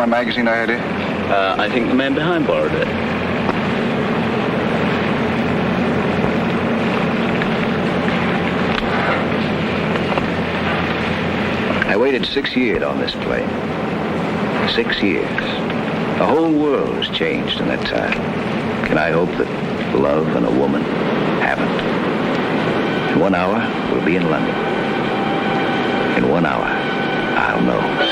my magazine I had here? I think the man behind borrowed it. I waited 6 years on this plane. 6 years. The whole world has changed in that time. Can I hope that love and a woman haven't? In 1 hour, we'll be in London. In 1 hour, I'll know.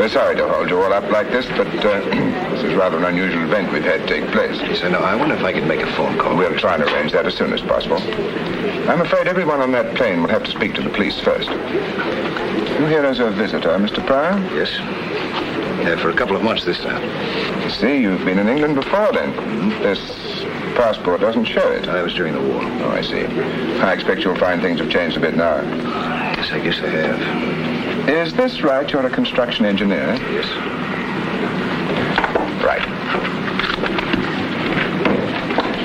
Sorry to hold you all up like this, but this is rather an unusual event we've had take place. So, no, I wonder if I could make a phone call. We'll try and arrange that as soon as possible. I'm afraid everyone on that plane will have to speak to the police first. You here as a visitor, Mr. Pryor? Yes. Yeah, for a couple of months this time. You see, you've been in England before then. This passport doesn't show it. I was during the war. Oh, I see. I expect you'll find things have changed a bit now. Yes, I guess they have. Is this right? You're a construction engineer? Yes. Right.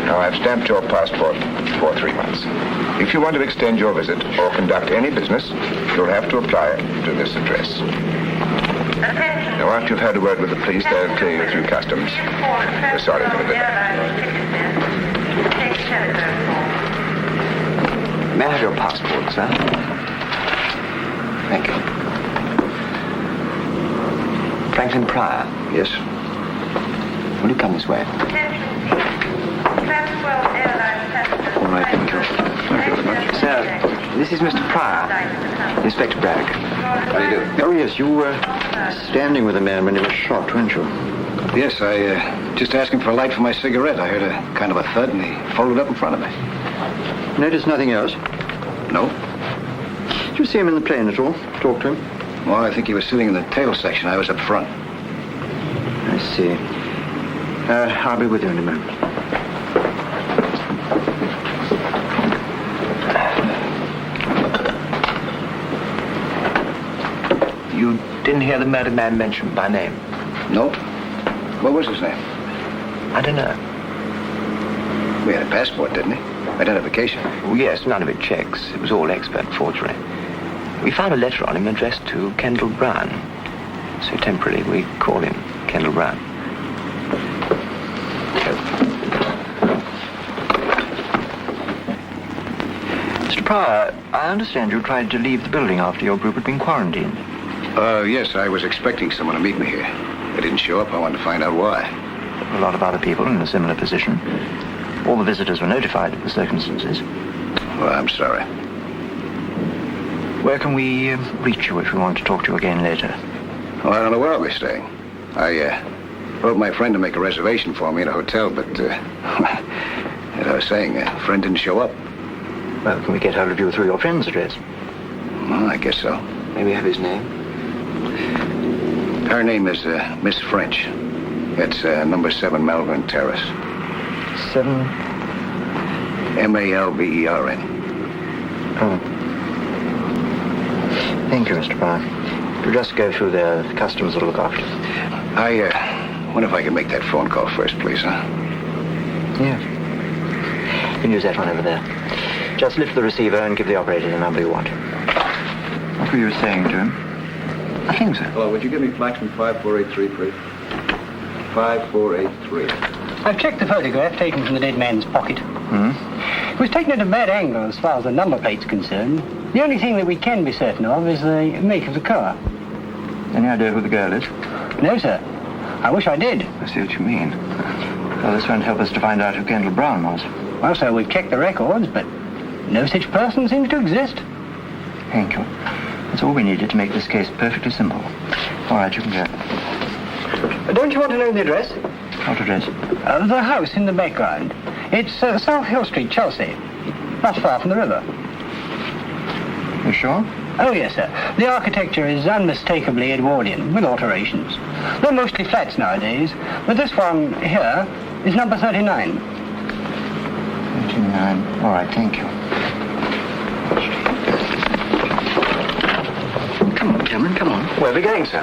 Now, I've stamped your passport for 3 months. If you want to extend your visit or conduct any business, you'll have to apply to this address. Now, after you've had a word with the police, they'll clear you through customs. We're sorry for the delay. May I have your passport, sir? Thank you. Franklin Pryor? Yes. Will you come this way? All right, thank you. Thank you very much. Sir, this is Mr. Pryor, Inspector Bragg. How do you do? Oh, yes, you were standing with a man when he was shot, weren't you? Yes, I just asked him for a light for my cigarette. I heard a kind of a thud, and he folded up in front of me. Noticed nothing else? No. Did you see him in the plane at all? Talk to him? Well, I think he was sitting in the tail section. I was up front. I see. I'll be with you in a moment. You didn't hear the murdered man mentioned by name? No. What was his name? I don't know. We had a passport, didn't he? Identification. Oh, yes, none of it checks. It was all expert forgery. We found a letter on him addressed to Kendall Brown. So temporarily we call him Kendall Brown. Mr. Pryor, I understand you tried to leave the building after your group had been quarantined. Yes, I was expecting someone to meet me here. They didn't show up. I wanted to find out why. There were a lot of other people in a similar position. All the visitors were notified of the circumstances. Well, I'm sorry. Where can we reach you if we want to talk to you again later? Well, I don't know where I'll be staying. I wrote my friend to make a reservation for me in a hotel, but, as I was saying, a friend didn't show up. Well, can we get hold of you through your friend's address? Well, I guess so. May we have his name? Her name is Miss French. It's number 7 Malvern Terrace. 7? Malvern. Oh. Thank you, Mr. Brown. You'll just go through the customs will look after. I wonder if I can make that phone call first, please, huh? Yeah. You can use that one over there. Just lift the receiver and give the operator the number you want. What were you saying to him? Nothing, sir. Hello, would you give me Flaxman 5483, please? 5483. I've checked the photograph taken from the dead man's pocket. It was taken at a bad angle as far as the number plate's concerned. The only thing that we can be certain of is the make of the car. Any idea who the girl is? No, sir. I wish I did. I see what you mean. Well, this won't help us to find out who Kendall Brown was. Well, sir, we've checked the records, but no such person seems to exist. Thank you. That's all we needed to make this case perfectly simple. All right, you can go. Don't you want to know the address? What address? The house in the background. It's South Hill Street, Chelsea. Not far from the river. You sure? Oh, yes, sir. The architecture is unmistakably Edwardian, with alterations. They're mostly flats nowadays, but this one here is number 39. 39. All right, thank you. Come on, Cameron, come on. Where are we going, sir?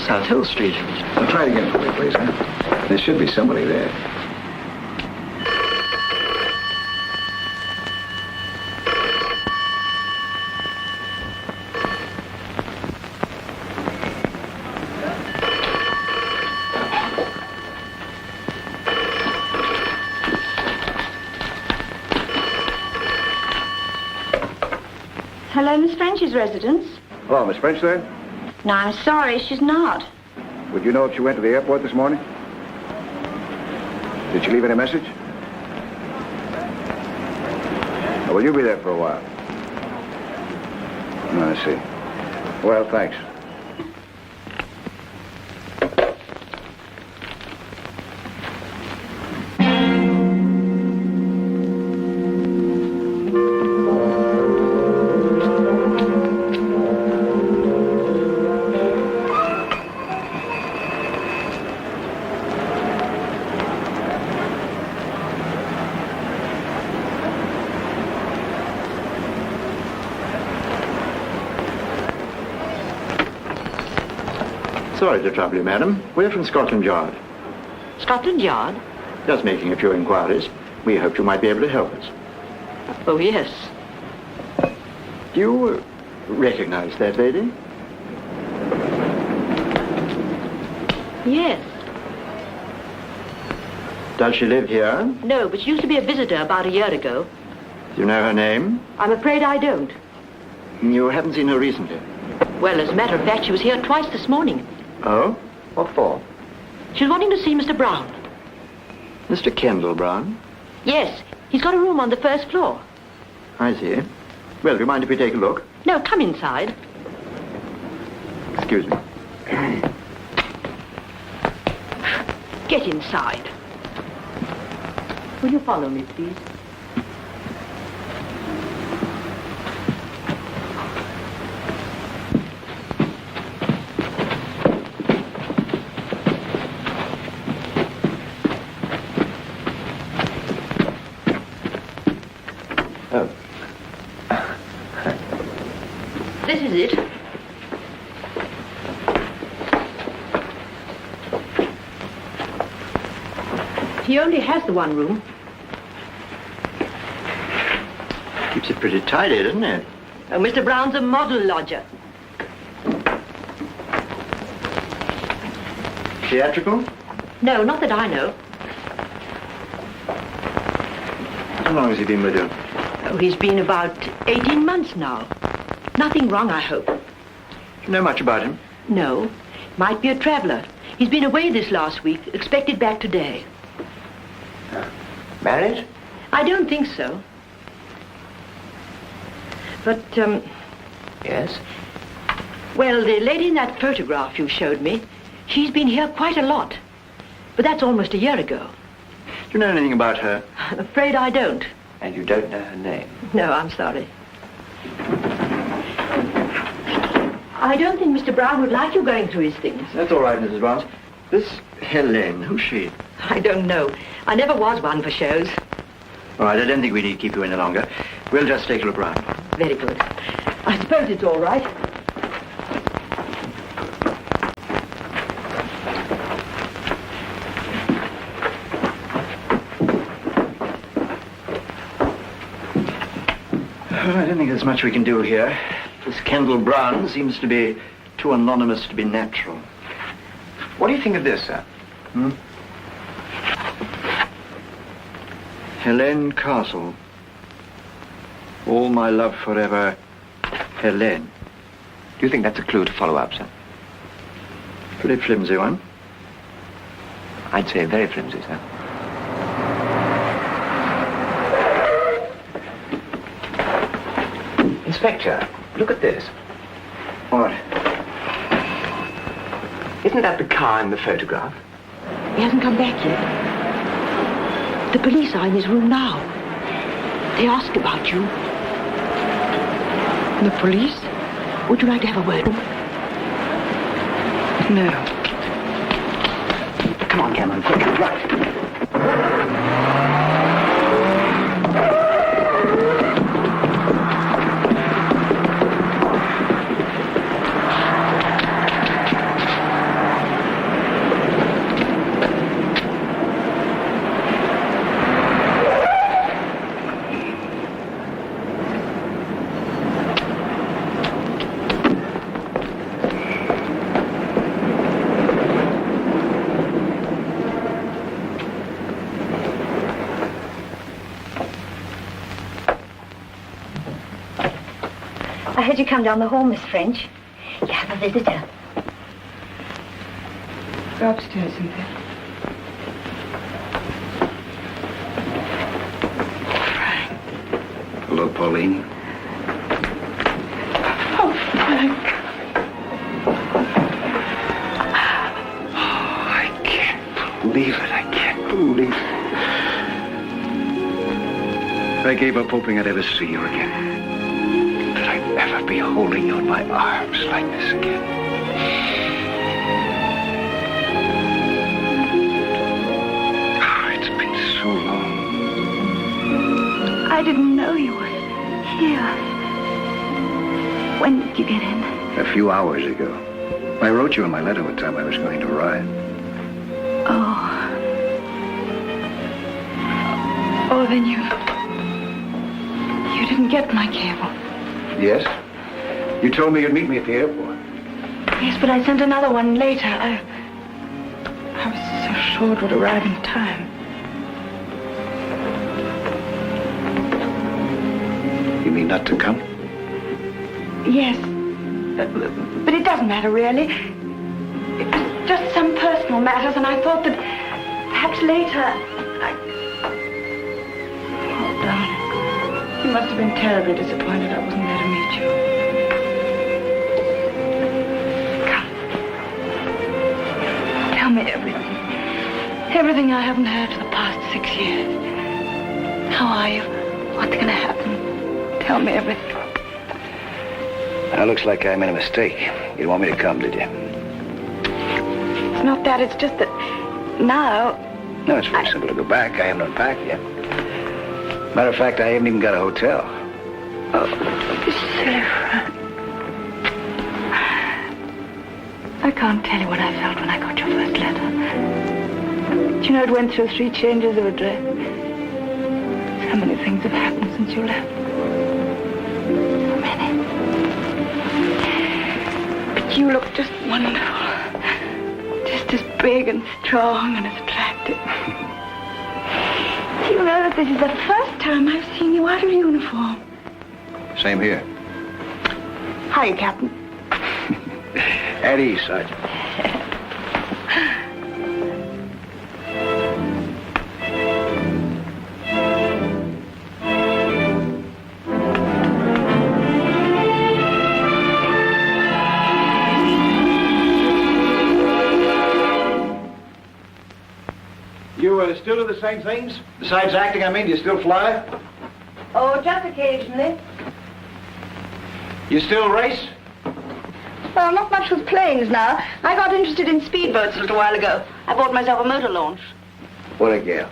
South Hill Street. Well, try it again for me, please, huh? There should be somebody there. Hello, Miss French's residence. Hello, Miss French there? No, I'm sorry, she's not. Would you know if she went to the airport this morning? Did she leave any message? Or will you be there for a while? I see. Well, thanks. Sorry to trouble you, madam. We're from Scotland Yard. Scotland Yard? Just making a few inquiries. We hoped you might be able to help us. Oh, yes. Do you recognize that lady? Yes. Does she live here? No, but she used to be a visitor about a year ago. Do you know her name? I'm afraid I don't. You haven't seen her recently? Well, as a matter of fact, she was here twice this morning. Oh? What for? She was wanting to see Mr. Brown. Mr. Kendall Brown? Yes, he's got a room on the first floor. I see. Well, do you mind if we take a look? No, come inside. Excuse me. Get inside. Will you follow me, please? This is it. He only has the one room. Keeps it pretty tidy, doesn't it? Oh, Mr. Brown's a model lodger. Theatrical? No, not that I know. How long has he been with you? Oh, he's been about 18 months now. Nothing wrong, I hope. Do you know much about him? No. Might be a traveler. He's been away this last week, expected back today. Married? I don't think so. But, Yes. well, the lady in that photograph you showed me, she's been here quite a lot. But that's almost a year ago. Do you know anything about her? I'm afraid I don't. And you don't know her name? No, I'm sorry. I don't think Mr. Brown would like you going through his things. That's all right, Mrs. Barnes. This Helene, who's she? I don't know. I never was one for shows. All right, I don't think we need to keep you any longer. We'll just take a look around. Very good. I suppose it's all right. I don't think there's much we can do here. This Kendall Brown seems to be too anonymous to be natural. What do you think of this, sir? Helene Castle. All my love forever, Helene. Do you think that's a clue to follow up, sir? Pretty flimsy one. I'd say very flimsy, sir. Inspector, look at this. What? Isn't that the car in the photograph? He hasn't come back yet. The police are in his room now. They ask about you. The police? Would you like to have a word? No. Come on, Cameron, quick, right. I heard you come down the hall, Miss French. You have a visitor. Go upstairs, Cynthia. Hello, Pauline. Oh, Frank. I can't believe it. I can't believe it. I gave up hoping I'd ever see you again. That I'd ever be holding you in my arms like this again. Oh, it's been so long. I didn't know you were here. When did you get in? A few hours ago. I wrote you in my letter what time I was going to arrive. Oh. Oh, then you didn't get my cable. Yes? You told me you'd meet me at the airport. Yes, but I sent another one later. I was so sure it would arrive in time. You mean not to come? Yes. But it doesn't matter, really. It was just some personal matters, and I thought that perhaps later Oh, darling. You must have been terribly disappointed I wasn't there to meet you. Come. Tell me everything. Everything I haven't heard for the past 6 years. How are you? What's going to happen? Tell me everything. Now, looks like I made a mistake. You didn't want me to come, did you? It's not that. It's just that now... No, it's very simple to go back. I haven't unpacked yet. Matter of fact, I haven't even got a hotel. Oh, don't be silly, Frank. I can't tell you what I felt when I got your first letter. Do you know it went through 3 changes of address? So many things have happened since you left. So many. But you look just wonderful. Just as big and strong and as attractive. Do you know that this is the first time I've seen you out of uniform? Same here. Hiya, Captain. At ease, Sergeant. You still do the same things? Besides acting, I mean, do you still fly? Oh, just occasionally. You still race? Well, not much with planes now. I got interested in speedboats a little while ago. I bought myself a motor launch. What a gal.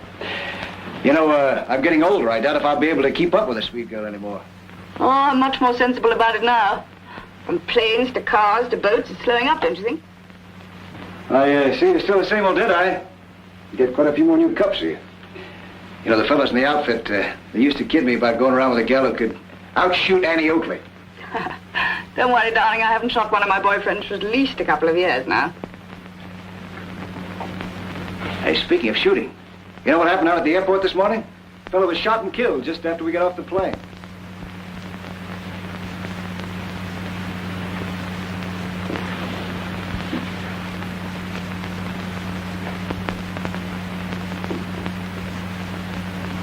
You know, I'm getting older. I doubt if I'll be able to keep up with a sweet girl anymore. Oh, I'm much more sensible about it now. From planes to cars to boats, it's slowing up, don't you think? I see you're still the same old Deadeye. You get quite a few more new cups here. You know, the fellows in the outfit, they used to kid me about going around with a gal who could outshoot Annie Oakley. Don't worry, darling, I haven't shot one of my boyfriends for at least a couple of years now. Hey, speaking of shooting, you know what happened out at the airport this morning? A fellow was shot and killed just after we got off the plane.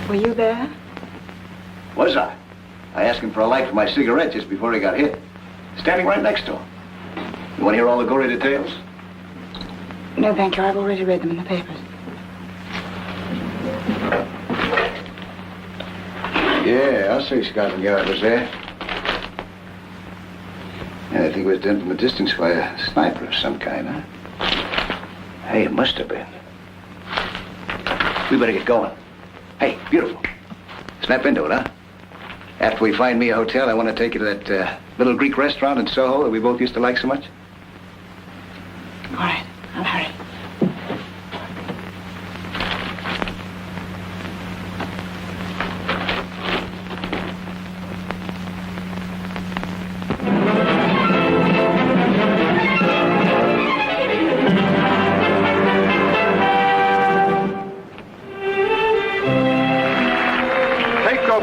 Were you there? Was I? I asked him for a light for my cigarette just before he got hit. Standing right next to him. You want to hear all the gory details? No, thank you. I've already read them in the papers. Yeah, I'll say Scotland Yard was there. And I think it was done from a distance by a sniper of some kind, huh? Hey, it must have been. We better get going. Hey, beautiful. Snap into it, huh? After we find me a hotel, I want to take you to that little Greek restaurant in Soho that we both used to like so much. All right, I'll hurry.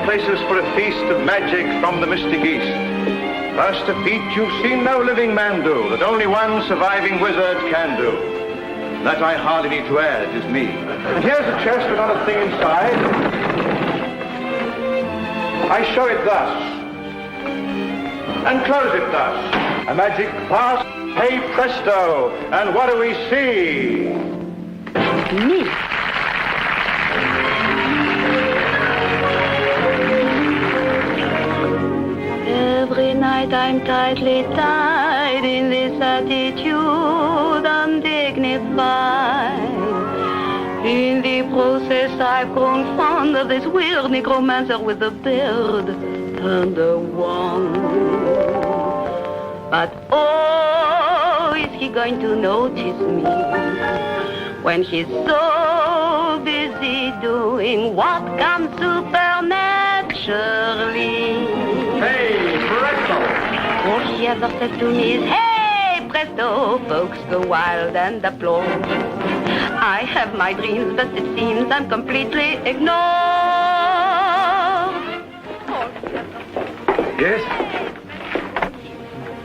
Places for a feast of magic from the mystic East. First a feat you've seen no living man do, that only one surviving wizard can do. That I hardly need to add is me. And here's a chest with not a thing inside. I show it thus, and close it thus. A magic pass, hey presto, and what do we see? Me? Every night I'm tightly tied in this attitude, undignified. In the process I've grown fond of this weird necromancer with a beard and a wand. But oh, is he going to notice me when he's so busy doing what comes supernaturally? Hey, presto! All he ever says to me is, hey, presto! Folks go wild and applaud. I have my dreams, but it seems I'm completely ignored. Yes?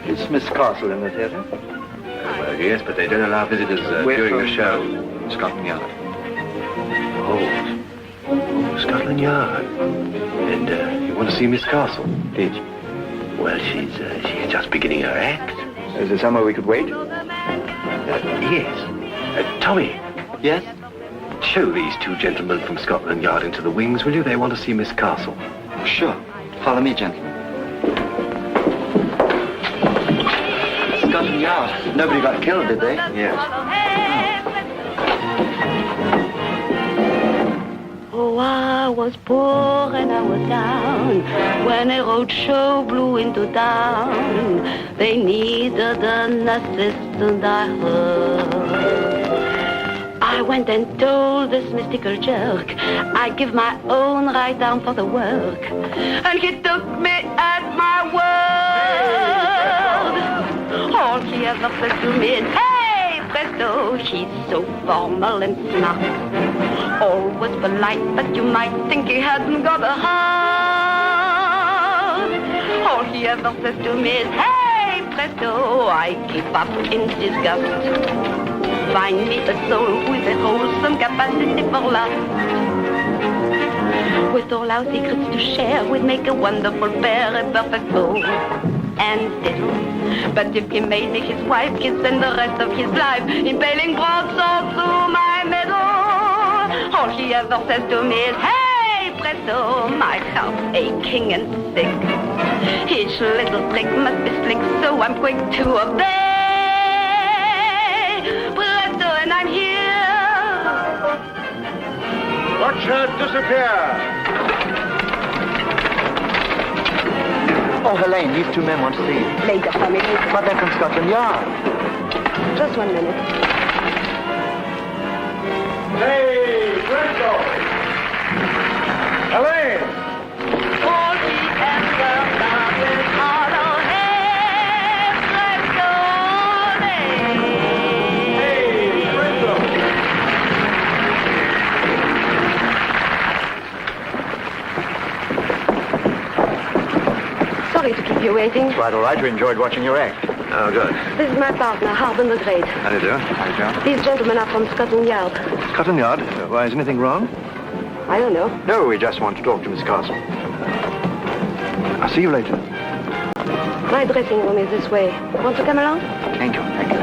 Is Miss Castle in the theatre? Well, yes, but they don't allow visitors during the show. Scotland Yard. Oh, Scotland Yard. And you want to see Miss Castle? Did you? Well, she's just beginning her act. Is there somewhere we could wait? Yes. Tommy. Yes? Show these two gentlemen from Scotland Yard into the wings, will you? They want to see Miss Castle. Sure. Follow me, gentlemen. Scotland Yard. Nobody got killed, did they? Yes. Oh, I was poor and I was down when a road show blew into town. They needed an assistant, I heard. I went and told this mystical jerk I'd give my own right arm for the work. And he took me at my word. All he ever said to me is, hey, presto, she's so formal and smart. Always polite, but you might think he hadn't got a heart. All he ever says to me is, hey, presto, I give up in disgust. Find me a soul with a wholesome capacity for love. With all our secrets to share, we'd make a wonderful pair, a perfect bow and fiddle. But if he made me his wife, he'd spend the rest of his life impaling broadswords through my middle. All he ever says to me is, hey, presto, my heart's aching and sick. Each little trick must be slick, so I'm quick to obey. Presto, and I'm here. Watch her disappear. Oh, Helene, these two men want to see you. Later, family. But they're from Scotland Yard. Just 1 minute. Hey, Presto! Helene! All the answer love is auto. Hey, Presto, Hey, Presto! Sorry to keep you waiting. Quite all right. We enjoyed watching your act. Oh, good. This is my partner, Harbin the Great. How do you do? How do you do? These gentlemen are from Scotland Yard. Scotland Yard? Why, is anything wrong? I don't know. No, we just want to talk to Miss Castle. I'll see you later. My dressing room is this way. Want to come along? Thank you, thank you.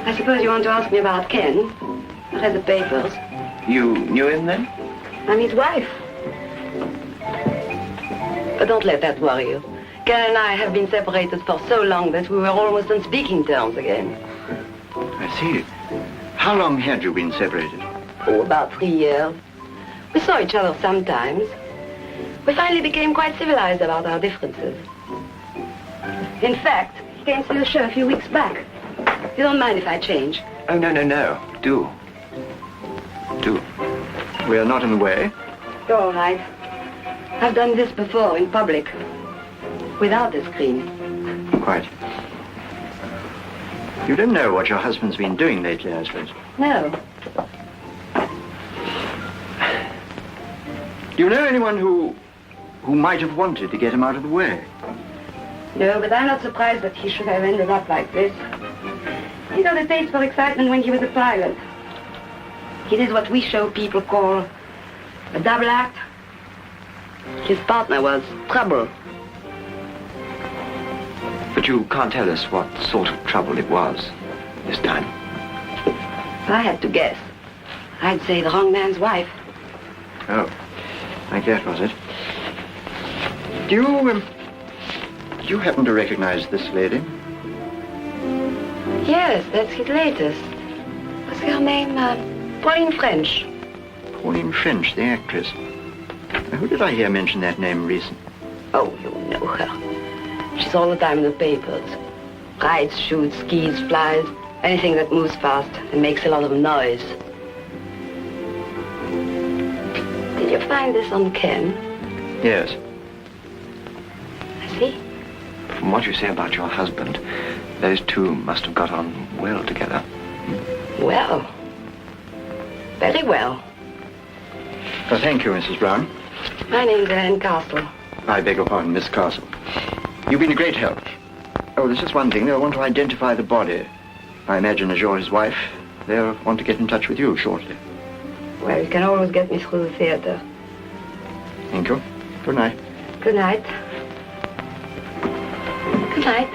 I suppose you want to ask me about Ken. I read the papers. You knew him then? I'm his wife. But don't let that worry you. Ken and I have been separated for so long that we were almost on speaking terms again. I see. How long had you been separated? Oh, about 3 years. We saw each other sometimes. We finally became quite civilized about our differences. In fact, he came to the show a few weeks back. You don't mind if I change? Oh, no. Do. We are not in the way. You're all right. I've done this before in public. Without the screen. Quite. You don't know what your husband's been doing lately, I suppose. No. Do you know anyone who might have wanted to get him out of the way? No, but I'm not surprised that he should have ended up like this. He got a taste for excitement when he was a pilot. He did what we show people call a double act. His partner was trouble. But you can't tell us what sort of trouble it was this time. If I had to guess, I'd say the wrong man's wife. Oh, like that, was it? Do you happen to recognize this lady? Yes, that's his latest. What's her name? Pauline French. Pauline French, the actress. Who did I hear mention that name recently? Oh, you know her. She's all the time in the papers. Rides, shoots, skis, flies, anything that moves fast and makes a lot of noise. Did you find this on Ken? Yes. I see. From what you say about your husband, those two must have got on well together. Well. Very well. Oh, thank you, Mrs. Brown. My name's Anne Castle. I beg your pardon, Miss Castle. You've been a great help. Oh, there's just one thing. They'll want to identify the body. I imagine as you're his wife, they'll want to get in touch with you shortly. Well, you can always get me through the theater. Thank you. Good night. Good night. Good night.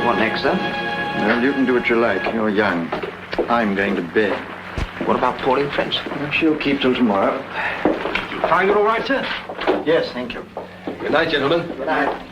What next, sir? Well, you can do what you like. You're young. I'm going to bed. What about Pauline French? Well, she'll keep till tomorrow. Find it all right, sir? Yes, thank you. Good night, gentlemen. Good night.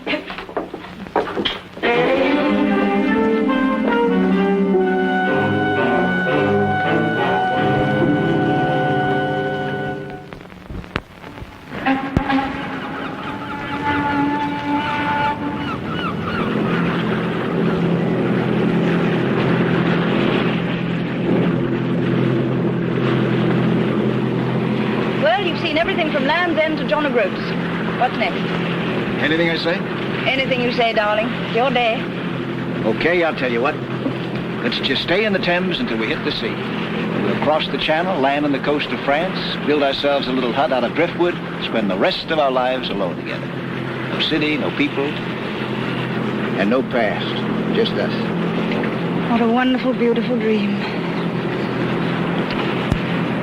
everything from Land's End to John O'Groats. What's next? Anything I say? Anything you say, darling. It's your day. Okay, I'll tell you what. Let's just stay in the Thames until we hit the sea. We'll cross the channel, land on the coast of France, build ourselves a little hut out of driftwood, spend the rest of our lives alone together. No city, no people, and no past. Just us. What a wonderful, beautiful dream.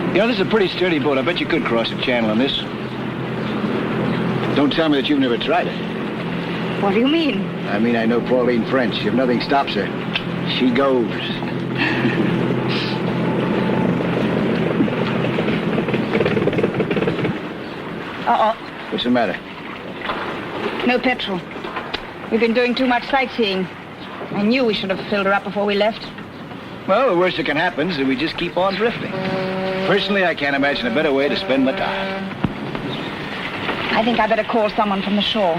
You know, this is a pretty sturdy boat. I bet you could cross the channel on this. Don't tell me that you've never tried it. What do you mean? I mean, I know Pauline French. If nothing stops her, she goes. Uh-oh. What's the matter? No petrol. We've been doing too much sightseeing. I knew we should have filled her up before we left. Well, the worst that can happen is that we just keep on drifting. Personally, I can't imagine a better way to spend my time. I think I better call someone from the shore.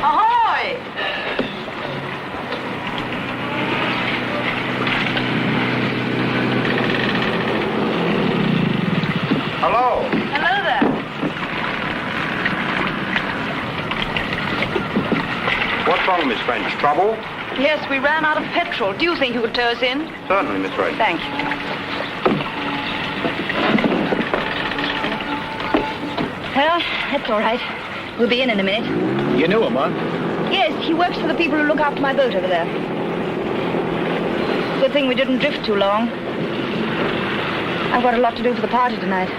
Ahoy! Hello. Hello there. What's wrong, Miss French? Trouble? Yes, we ran out of petrol. Do you think you could tow us in? Certainly, Miss French. Thank you. Well, that's all right. We'll be in a minute. You knew him, huh? Yes, he works for the people who look after my boat over there. Good thing we didn't drift too long. I've got a lot to do for the party tonight.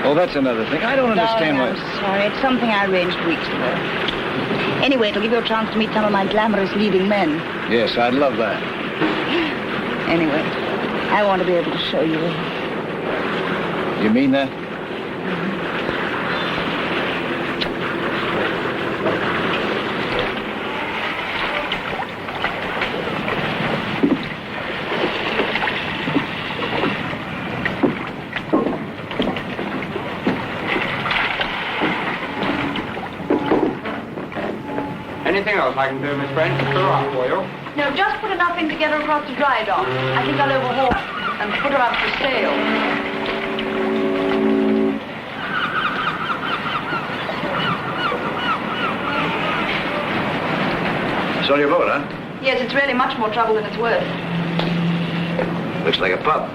Oh, that's another thing. I don't understand Darling, why... I'm sorry. It's something I arranged weeks ago. Anyway, it'll give you a chance to meet some of my glamorous leading men. Yes, I'd love that. Anyway, I want to be able to show you. You mean that? Anything else I can do, Miss French? Fill her up for you. No, just put enough in to get her across the dry dock. I think I'll overhaul and put her up for sail. It's on your boat, huh? Yes, it's really much more trouble than it's worth. Looks like a pub.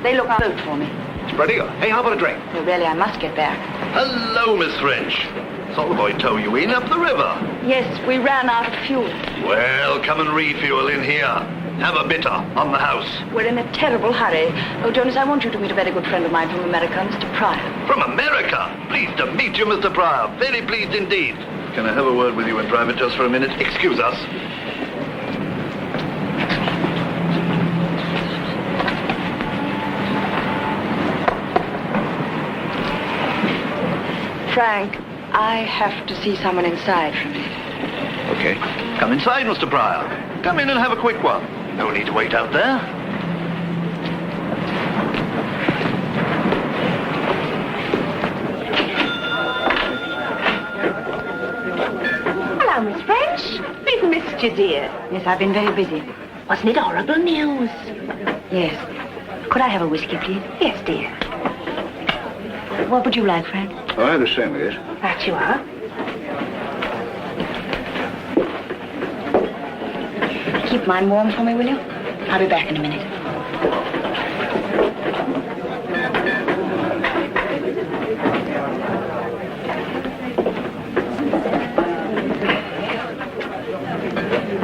They look out for me. It's pretty good. Hey, how about a drink? Well, really, I must get back. Hello, Miss French. Saw the boy tow you in up the river. Yes, we ran out of fuel. Well, come and refuel in here. Have a bitter on the house. We're in a terrible hurry. Oh, Jonas, I want you to meet a very good friend of mine from America, Mr. Pryor. From America. Pleased to meet you, Mr. Pryor. Very pleased indeed. Can I have a word with you in private just for a minute? Excuse us. Frank, I have to see someone inside from you. Okay. Come inside, Mr. Pryor. Come in and have a quick one. No need to wait out there. Hello, Miss French. We've missed you, dear. Yes, I've been very busy. Wasn't it horrible news? Yes. Could I have a whiskey, please? Yes, dear. What would you like, Frank? Oh, I have the same, I guess. That you are. Keep mine warm for me, will you? I'll be back in a minute.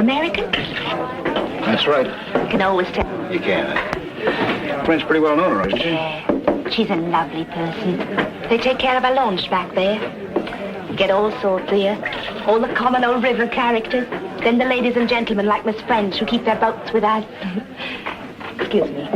American? That's right. You can always tell. You can. French pretty well known, isn't she? Yeah, she's a lovely person. They take care of our launch back there. You get all sorts here. All the common old river characters. Then the ladies and gentlemen like Miss French who keep their boats with us. Excuse me.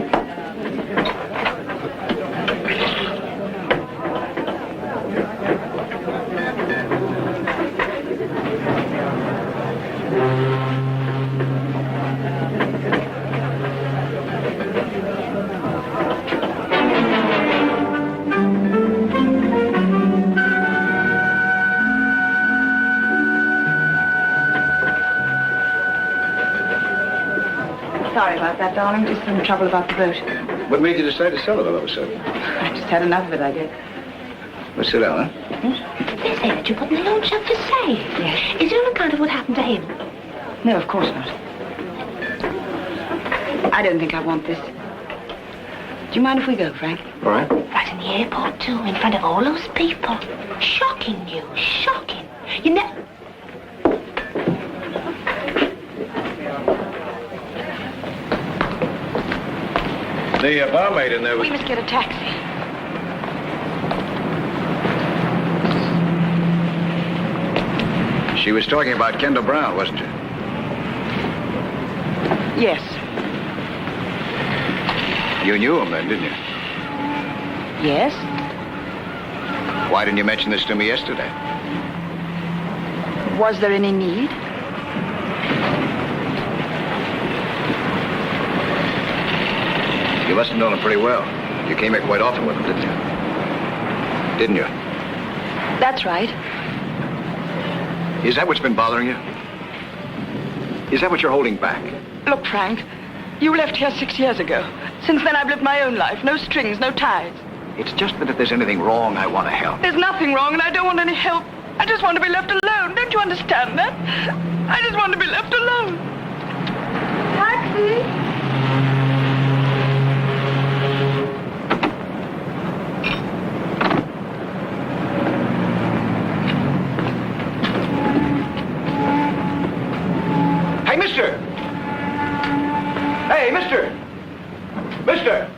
Sorry about that, darling. Just some trouble about the boat. What made you decide to sell it all of a sudden? I just had enough of it, I guess. Well, sit down, huh? They say that you put in the loan shark to sale. Yes. Is there an account of what happened to him? No, of course not. I don't think I want this. Do you mind if we go, Frank? All right. Right in the airport, too, in front of all those people. Shocking news, shocking. You never... The barmaid in there was... We must get a taxi. She was talking about Kendall Brown, wasn't she? Yes. You knew him then, didn't you? Yes? Why didn't you mention this to me yesterday? Was there any need? You must have known him pretty well. You came here quite often with him, didn't you? Didn't you? That's right. Is that what's been bothering you? Is that what you're holding back? Look, Frank, you left here 6 years ago. Since then, I've lived my own life. No strings, no ties. It's just that if there's anything wrong, I want to help. There's nothing wrong, and I don't want any help. I just want to be left alone. Don't you understand that? I just want to be left alone. Taxi! Hey, mister! Hey, mister! Mister!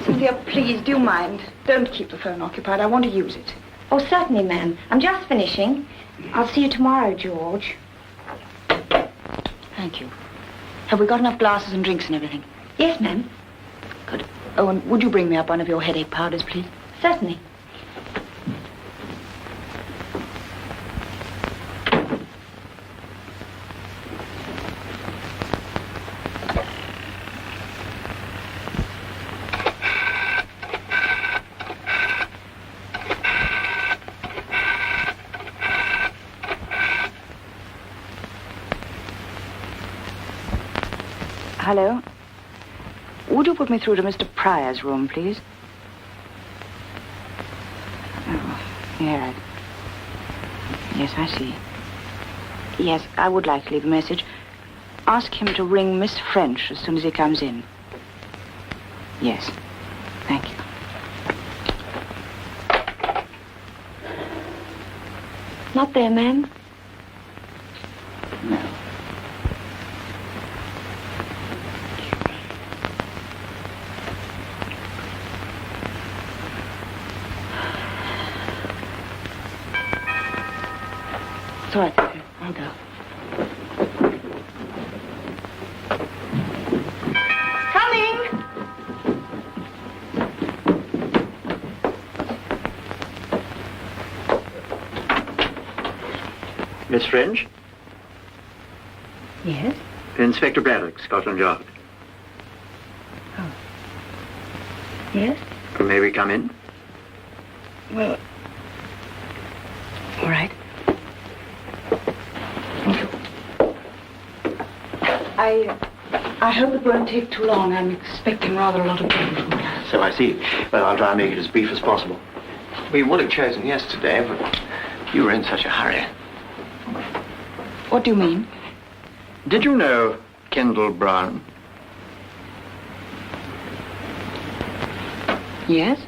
Cynthia, please, do you mind? Don't keep the phone occupied. I want to use it. Oh, certainly, ma'am. I'm just finishing. I'll see you tomorrow, George. Thank you. Have we got enough glasses and drinks and everything? Yes, ma'am. Good. Oh, and would you bring me up one of your headache powders, please? Certainly. Hello? Would you put me through to Mr. Pryor's room, please? Oh, yeah. Yes, I see. Yes, I would like to leave a message. Ask him to ring Miss French as soon as he comes in. Yes. Thank you. Not there, ma'am. No. It's all right, Peter. I'll go. Coming! Miss French? Yes? Inspector Braddock, Scotland Yard. Oh. Yes? May we come in? Well, all right. I hope it won't take too long. I'm expecting rather a lot of people from you. So I see. Well, I'll try and make it as brief as possible. We would have chosen yesterday, but you were in such a hurry. What do you mean? Did you know Kendall Brown? Yes?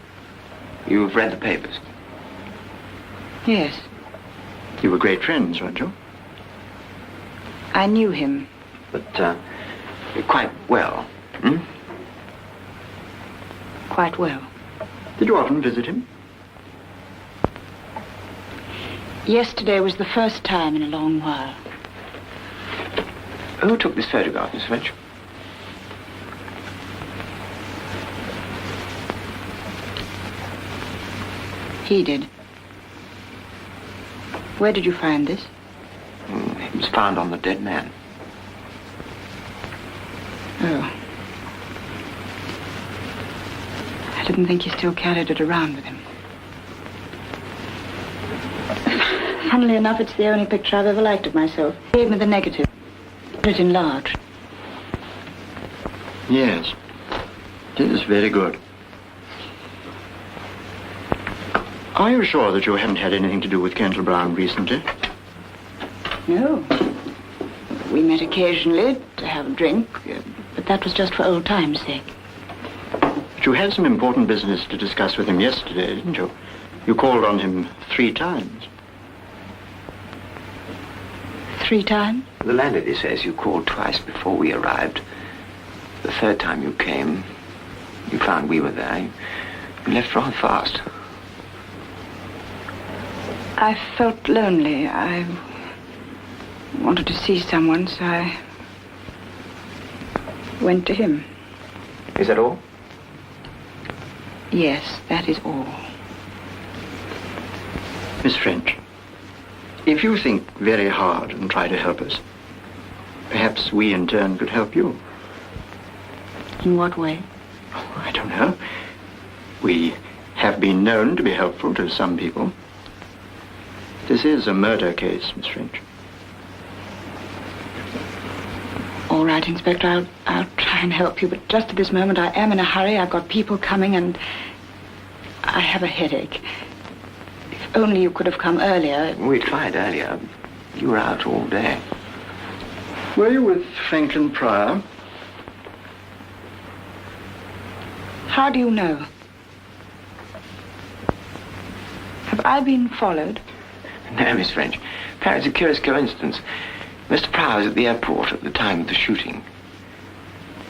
You've read the papers. Yes. You were great friends, weren't you? I knew him. But, quite well, hmm? Quite well. Did you often visit him? Yesterday was the first time in a long while. Who took this photograph, Miss French? He did. Where did you find this? It was found on the dead man. Oh. I didn't think he still carried it around with him. Funnily enough, it's the only picture I've ever liked of myself. He gave me the negative. Put it in large. Yes. It is very good. Are you sure that you haven't had anything to do with Kendall Brown recently? No. We met occasionally to have a drink, but that was just for old time's sake. But you had some important business to discuss with him yesterday, didn't you? You called on him 3 times. 3 times? The landlady says you called twice before we arrived. The 3rd time you came, you found we were there. You left rather fast. I felt lonely. I wanted to see someone, so I went to him. Is that all? Yes, that is all. Miss French, if you think very hard and try to help us, perhaps we in turn could help you. In what way? Oh, I don't know. We have been known to be helpful to some people. This is a murder case, Miss French. All right, Inspector, I'll try and help you, but just at this moment I am in a hurry. I've got people coming and I have a headache. If only you could have come earlier. We tried earlier. You were out all day. Were you with Franklin Pryor? How do you know? Have I been followed? No, Miss French. Apparently it's a curious coincidence. Mr. Pryor was at the airport at the time of the shooting.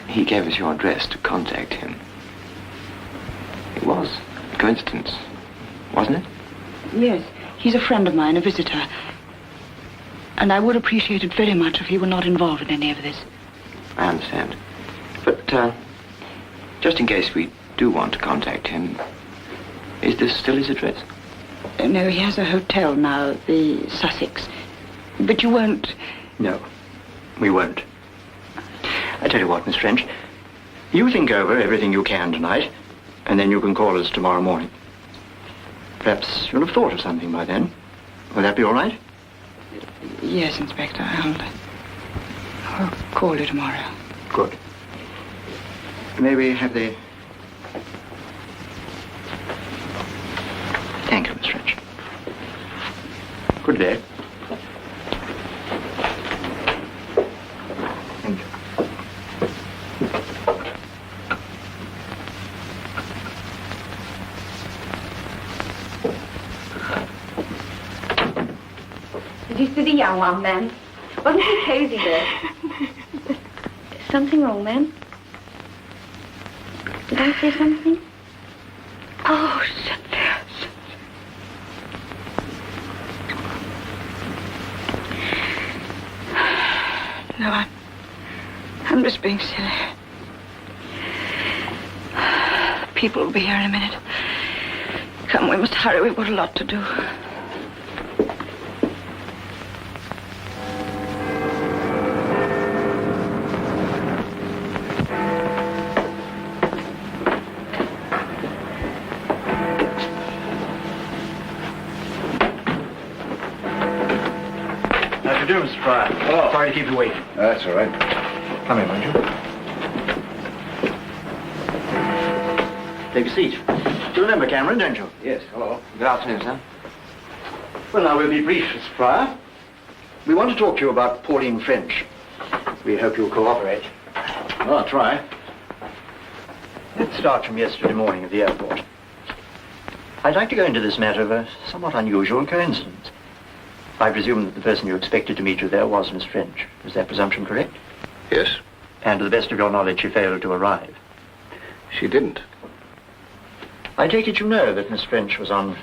He gave us your address to contact him. It was a coincidence, wasn't it? Yes. He's a friend of mine, a visitor. And I would appreciate it very much if he were not involved in any of this. I understand. But, just in case we do want to contact him, is this still his address? No, he has a hotel now, the Sussex. But you won't... No, we won't. I tell you what, Miss French, you think over everything you can tonight, and then you can call us tomorrow morning. Perhaps you'll have thought of something by then. Will that be all right? Yes, Inspector. I'll call you tomorrow. Good. May we have the... Thank you, Miss French. Good day. Thank you. Did you see the young one, ma'am? Wasn't he cozy there? Is something wrong, ma'am? Did I say something? Oh, sit there. No, I'm just being silly. People will be here in a minute. Come, we must hurry. We've got a lot to do. How do you do, Mr. Pryor? Oh. Sorry to keep you waiting. That's all right. Come in, won't you? Take a seat. You remember Cameron, don't you? Yes, hello. Good afternoon, sir. Well, now we'll be brief, Mr. Pryor. We want to talk to you about Pauline French. We hope you'll cooperate. Well, I'll try. Let's start from yesterday morning at the airport. I'd like to go into this matter of a somewhat unusual coincidence. I presume that the person you expected to meet you there was Miss French. Is that presumption correct? Yes. And to the best of your knowledge, she failed to arrive. She didn't. I take it you know that Miss French was on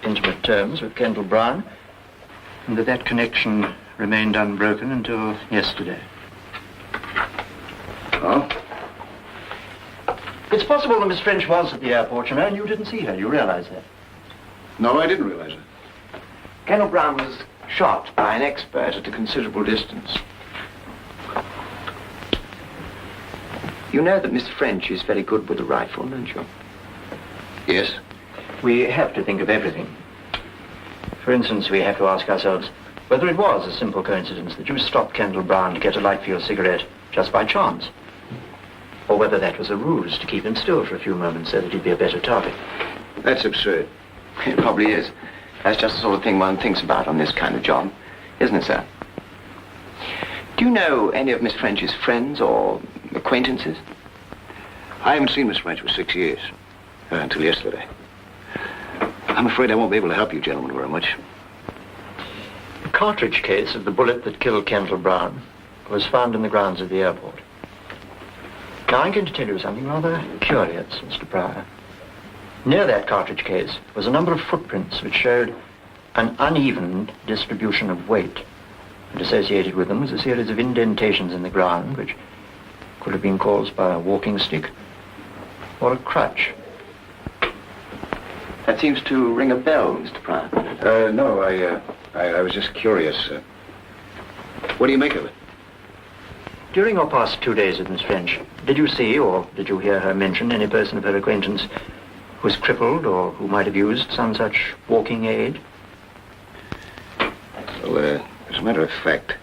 intimate terms with Kendall Brown, and that connection remained unbroken until yesterday. Oh? It's possible that Miss French was at the airport, you know, and you didn't see her. You realize that? No, I didn't realize it. Kendall Brown was shot by an expert at a considerable distance. You know that Miss French is very good with a rifle, don't you? Yes. We have to think of everything. For instance, we have to ask ourselves whether it was a simple coincidence that you stopped Kendall Brown to get a light for your cigarette just by chance, or whether that was a ruse to keep him still for a few moments so that he'd be a better target. That's absurd. It probably is. That's just the sort of thing one thinks about on this kind of job, isn't it, sir? Do you know any of Miss French's friends or acquaintances? I haven't seen Miss French for 6 years. Until yesterday. I'm afraid I won't be able to help you gentlemen very much. The cartridge case of the bullet that killed Kendall Brown was found in the grounds of the airport. Now, I'm going to tell you something rather curious, Mr. Pryor. Near that cartridge case was a number of footprints which showed an uneven distribution of weight, and associated with them was a series of indentations in the ground which could have been caused by a walking stick or a crutch. That seems to ring a bell, Mr. Pryor. No, I was just curious. What do you make of it? During your past 2 days with Miss French, did you see or did you hear her mention any person of her acquaintance who was crippled or who might have used some such walking aid? Well, as a matter of fact...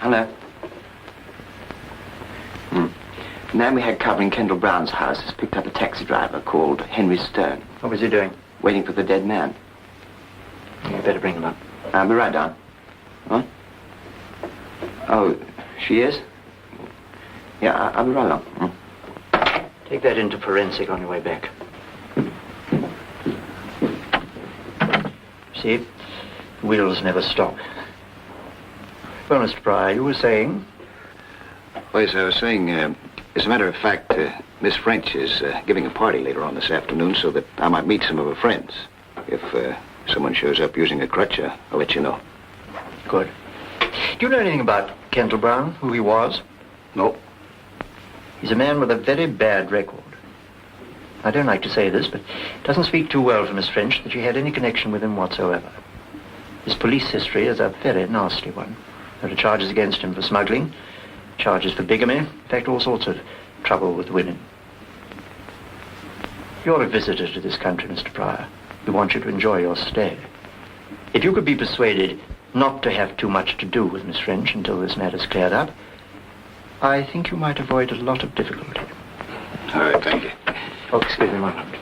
Hello. The man we had covering Kendall Brown's house has picked up a taxi driver called Henry Stern. What was he doing? Waiting for the dead man. You better bring him up. I'll be right down. What? Oh, she is? Yeah, I'll be right on. Take that into forensic on your way back. See, the wheels never stop. Well, Mr. Pryor, you were saying? Well, as I was saying, as a matter of fact, Miss French is giving a party later on this afternoon so that I might meet some of her friends. If someone shows up using a crutch, I'll let you know. Good. Do you know anything about Kendall Brown, who he was? No. He's a man with a very bad record. I don't like to say this, but it doesn't speak too well for Miss French that she had any connection with him whatsoever. His police history is a very nasty one. There are charges against him for smuggling, charges for bigamy, in fact, all sorts of trouble with women. You're a visitor to this country, Mr. Pryor. We want you to enjoy your stay. If you could be persuaded not to have too much to do with Miss French until this matter's cleared up, I think you might avoid a lot of difficulty. All right, thank you. Oh, excuse me one moment.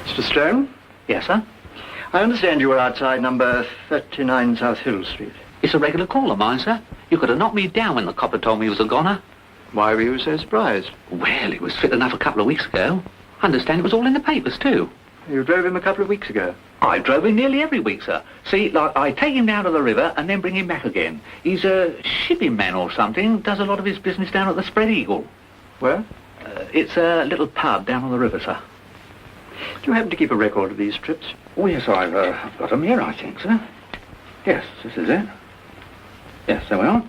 Mr. Stone? Yes, sir? I understand you were outside number 39 South Hill Street. It's a regular call of mine, sir. You could have knocked me down when the copper told me he was a goner. Why were you so surprised? Well, it was fit enough a couple of weeks ago. I understand it was all in the papers, too. You drove him a couple of weeks ago? I drove him nearly every week, sir. See, like, I take him down to the river and then bring him back again. He's a shipping man or something, does a lot of his business down at the Spread Eagle. Where? It's a little pub down on the river, sir. Do you happen to keep a record of these trips? Oh, yes, I've got them here, I think, sir. Yes, this is it. Yes, there we are.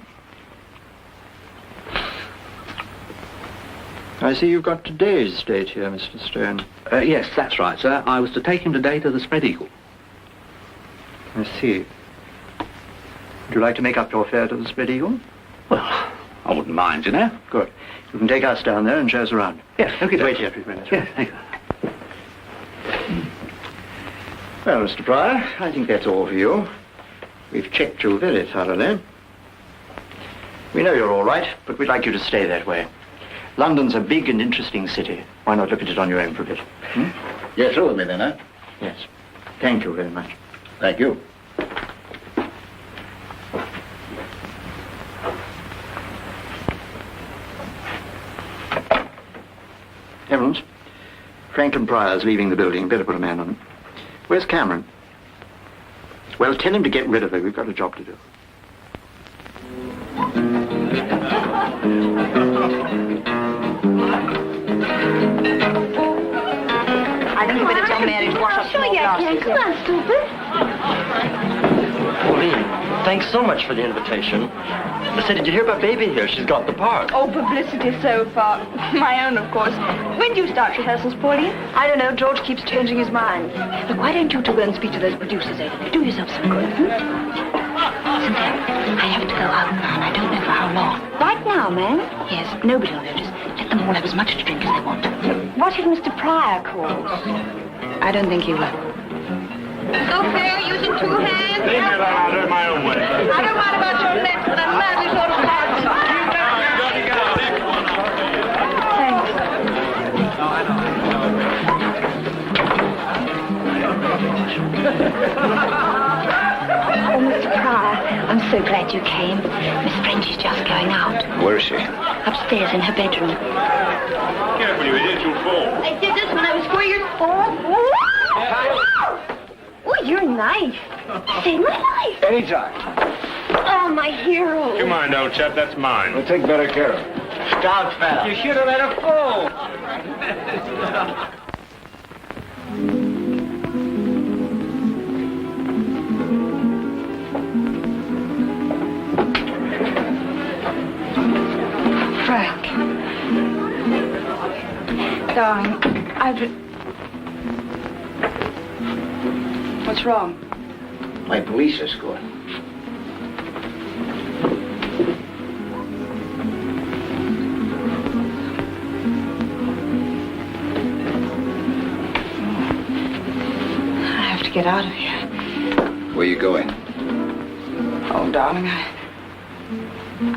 I see you've got today's date here, Mr. Stone. Yes, that's right, sir. I was to take him today to the Spread Eagle. I see. Would you like to make up your fare to the Spread Eagle? Well, I wouldn't mind, you know. Good. You can take us down there and show us around. Yes, okay. Wait here a few minutes. Yes, thank you. Well, Mr. Pryor, I think that's all for you. We've checked you very thoroughly. We know you're all right, but we'd like you to stay that way. London's a big and interesting city. Why not look at it on your own for a bit? You're through with me then, huh? Yes. Thank you very much. Thank you. Franklin Pryor's leaving the building. Better put a man on him. Where's Cameron? Well, tell him to get rid of her. We've got a job to do. I think you better tell Mary to wash up some more glasses. Come on, stupid. Pauline, thanks so much for the invitation. I said, did you hear about Baby here? She's got the part. Oh, publicity so far. My own, of course. When do you start rehearsals, Pauline? I don't know. George keeps changing his mind. Look, why don't you two go and speak to those producers, Ada? Do yourself some good. Cynthia, I have to go out now, and I don't know for how long. Right now, man? Yes, nobody will notice. Let them all have as much to drink as they want. What if Mr. Pryor calls? I don't think he will. So fair, using two hands. Leave me alone, I'll do it my own way. I don't mind about your neck, but I'm madly sort of tired. Oh, Mr. Pryor, I'm so glad you came. Miss French is just going out. Where is she? Upstairs in her bedroom. Careful, you idiot, you'll fall. I did this when I was 4 years old. Oh, you're nice. Saved my life. Anytime. Oh, my hero. You mind, old chap, that's mine. We'll take better care of her. Stop, fella. You should have let her fall. Frank. Darling, What's wrong? My police escort. I have to get out of here. Where are you going? Oh, darling,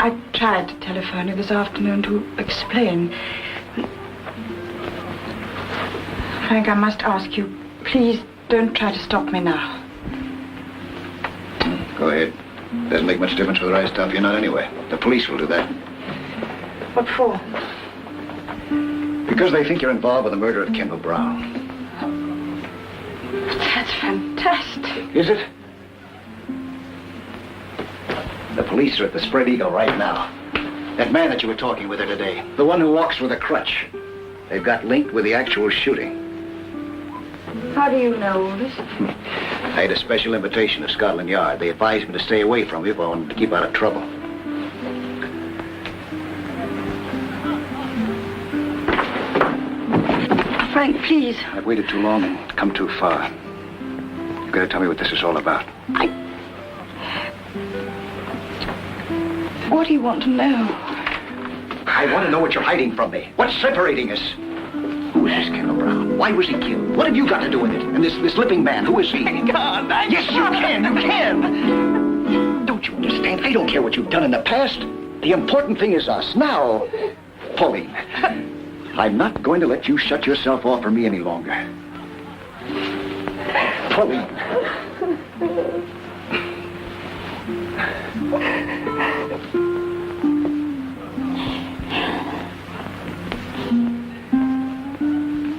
I tried to telephone you this afternoon to explain. Frank, I must ask you, please don't try to stop me now. Go ahead. Doesn't make much difference whether I stop you or not anyway. The police will do that. What for? Because they think you're involved with the murder of Kendall Brown. That's fantastic. Is it? The police are at the Spread Eagle right now. That man that you were talking with her today, the one who walks with a crutch. They've got linked with the actual shooting. How do you know all this? I had a special invitation to Scotland Yard. They advised me to stay away from you if I wanted to keep out of trouble. Frank, please. I've waited too long and come too far. You've got to tell me what this is all about. What do you want to know? I want to know what you're hiding from me. What's separating us? Who is this Kendall Brown? Why was he killed? What have you got to do with it? And this limping man, who is he? God, yes, you can. You can. Don't you understand? I don't care what you've done in the past. The important thing is us. Now, Pauline, I'm not going to let you shut yourself off from me any longer. Pauline.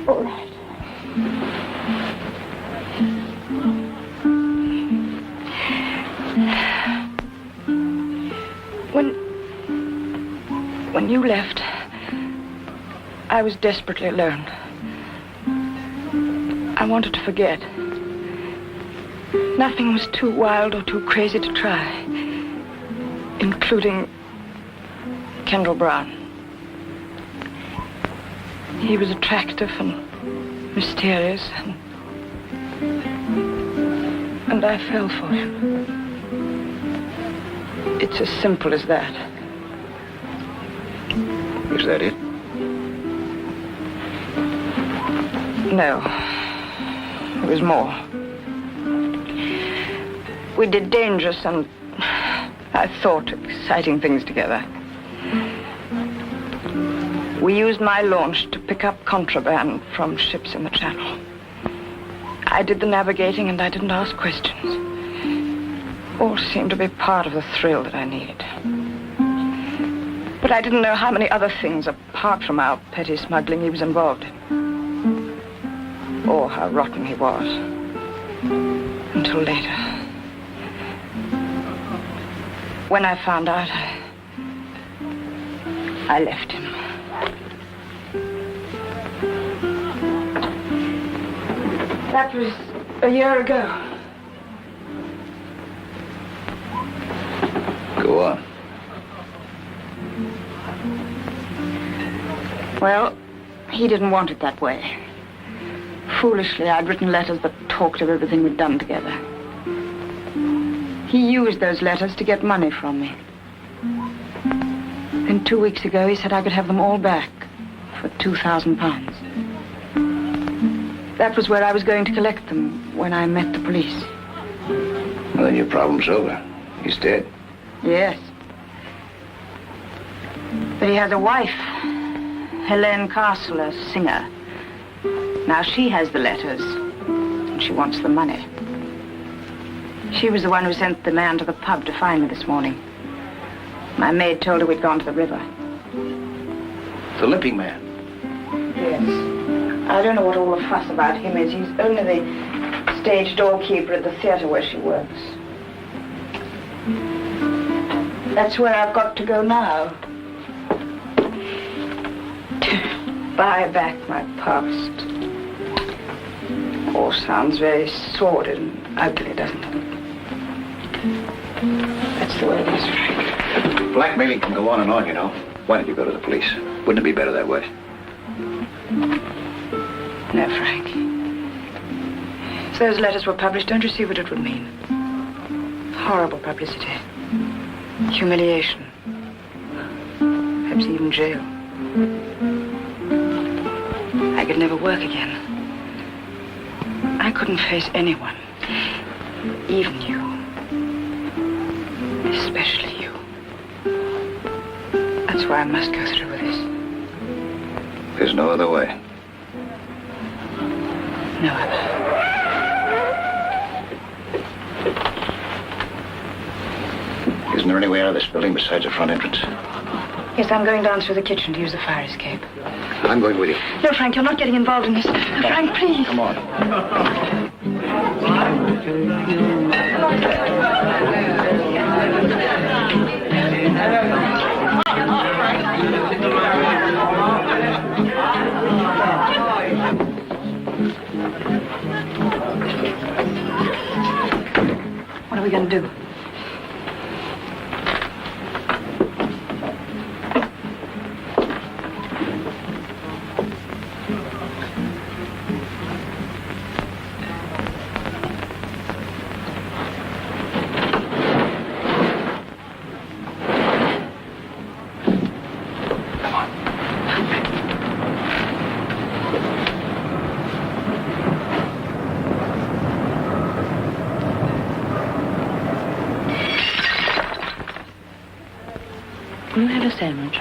All right. When you left, I was desperately alone. I wanted to forget. Nothing was too wild or too crazy to try, including Kendall Brown. He was attractive and mysterious, and I fell for him. It's as simple as that. Is that it? No. There was more. We did dangerous and, I thought, exciting things together. We used my launch to pick up contraband from ships in the Channel. I did the navigating and I didn't ask questions. All seemed to be part of the thrill that I needed. But I didn't know how many other things, apart from our petty smuggling, he was involved in. or how rotten he was. Until later. When I found out, I left him. That was a year ago. Go on. Well, he didn't want it that way. Foolishly, I'd written letters that talked of everything we'd done together. He used those letters to get money from me. Then 2 weeks ago, he said I could have them all back for £2,000. That was where I was going to collect them when I met the police. Well, then your problem's over. He's dead. Yes. But he has a wife, Helene Castle, a singer. Now she has the letters, and she wants the money. She was the one who sent the man to the pub to find me this morning. My maid told her we'd gone to the river. The limping man. Yes. I don't know what all the fuss about him is. He's only the stage doorkeeper at the theater where she works. That's where I've got to go now. To buy back my past. All sounds very sordid and ugly, doesn't it? That's the way it is, Frank. Blackmailing can go on and on, you know. Why did you go to the police? Wouldn't it be better that way? No, Frank. If those letters were published, don't you see what it would mean? Horrible publicity. Humiliation. Perhaps even jail. I could never work again. I couldn't face anyone. Even you. Especially you. That's why I must go through with this. There's no other way. No other. Isn't there any way out of this building besides the front entrance? Yes, I'm going down through the kitchen to use the fire escape. I'm going with you. No, Frank, you're not getting involved in this. No, Frank, please. Come on. What are we going to do? Will you have a sandwich?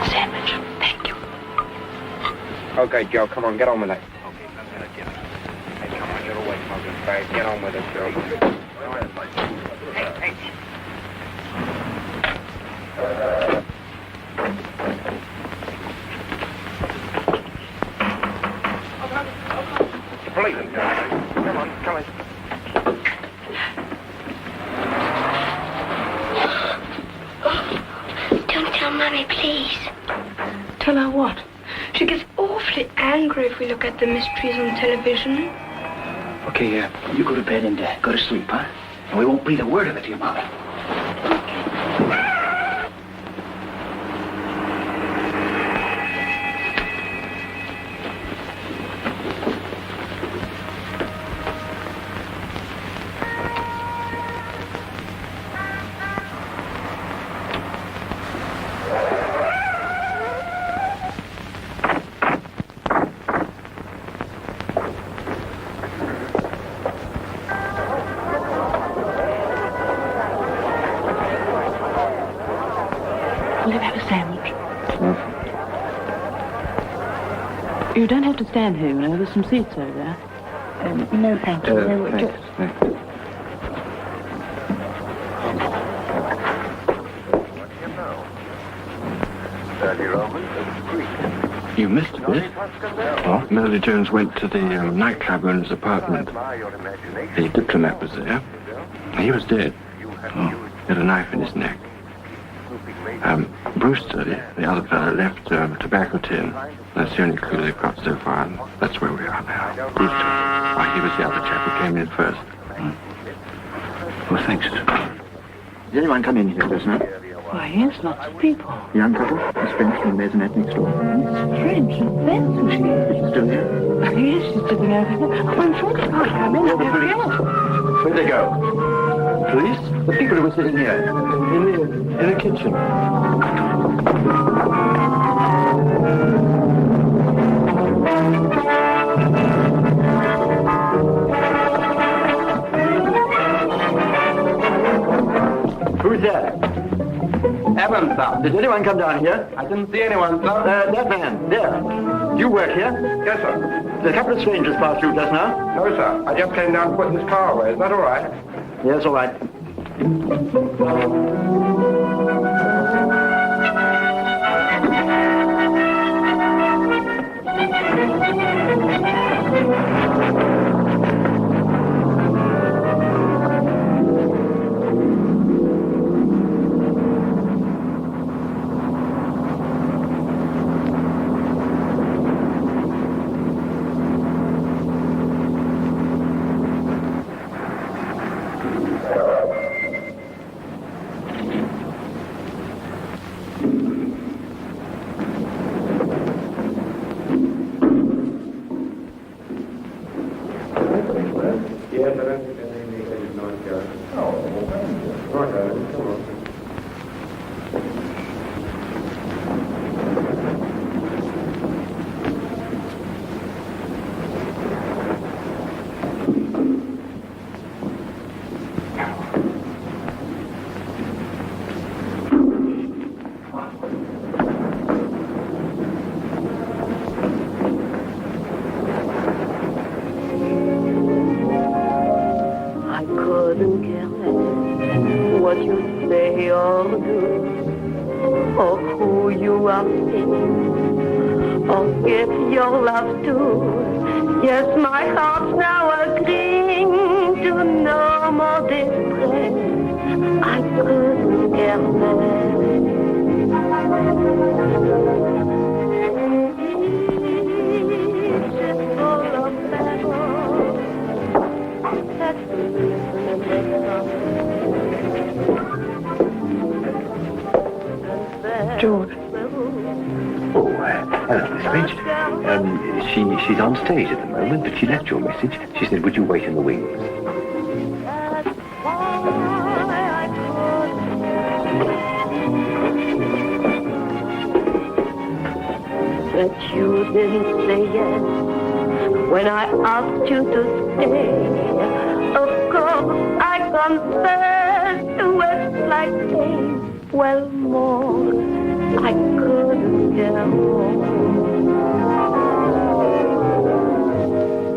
Sandwich, thank you. Okay, Joe, come on, get on with it. Okay, hey, come on, get away from this bag. Get on with it, Joe. Hey. The police. Come on. Don't tell Mummy, please. Tell her what? She gets awfully angry if we look at the mysteries on television. Okay, you go to bed and go to sleep, huh? And we won't breathe a word of it to your mother. Will you have a sandwich? You don't have to stand here, you know. There's some seats over there. No, thank you. You missed a bit. What? Melody Jones went to the nightclub owner's apartment. The diplomat was there. He was dead. Oh. He had a knife in his neck. Brewster, the other fellow, left a tobacco tin. That's the only clue they've got so far, and that's where we are now. These two. Why, he was the other chap who came in first. Well, thanks. Did anyone come in here just now? Why, yes, lots of people. Young couple? Miss French from the maisonette next door. Miss French, that's she is. She's still here? Yes, she's sitting over there. Oh, I'm sure she can't come in. The police. Where'd they go? Police? The people who were sitting here. In the kitchen. Who's that? Evans, sir. Did anyone come down here? I didn't see anyone, sir. That man, there. You work here? Yes, sir. Did a couple of strangers pass through just now? No, sir. I just came down to put this car away. Is that all right? Yes, all right. George. Oh, hello, Miss French. She's on stage at the moment, but she left your message. She said, would you wait in the wings? That you didn't say yes when I asked you to stay. Of course, I confessed to it like pain. Well, more, I couldn't care more.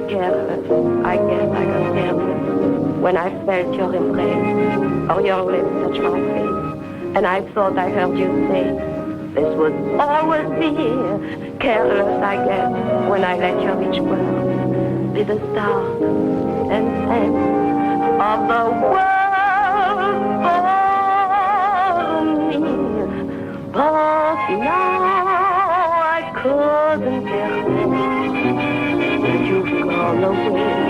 Careless, I guess I got careless when I felt your embrace or your lips touch my face, and I thought I heard you say this would always be here. Careless, I guess, when I let your rich world be the start and end of the world for me. But now I couldn't care less. You've gone away,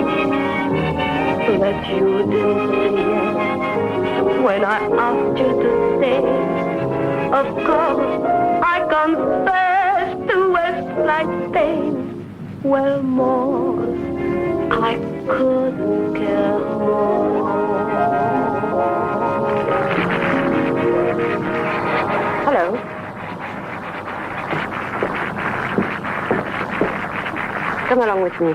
that you didn't say yes when I asked you to stay. Of course, I confess to West like pain. Well, more, I couldn't care more. Hello. Come along with me.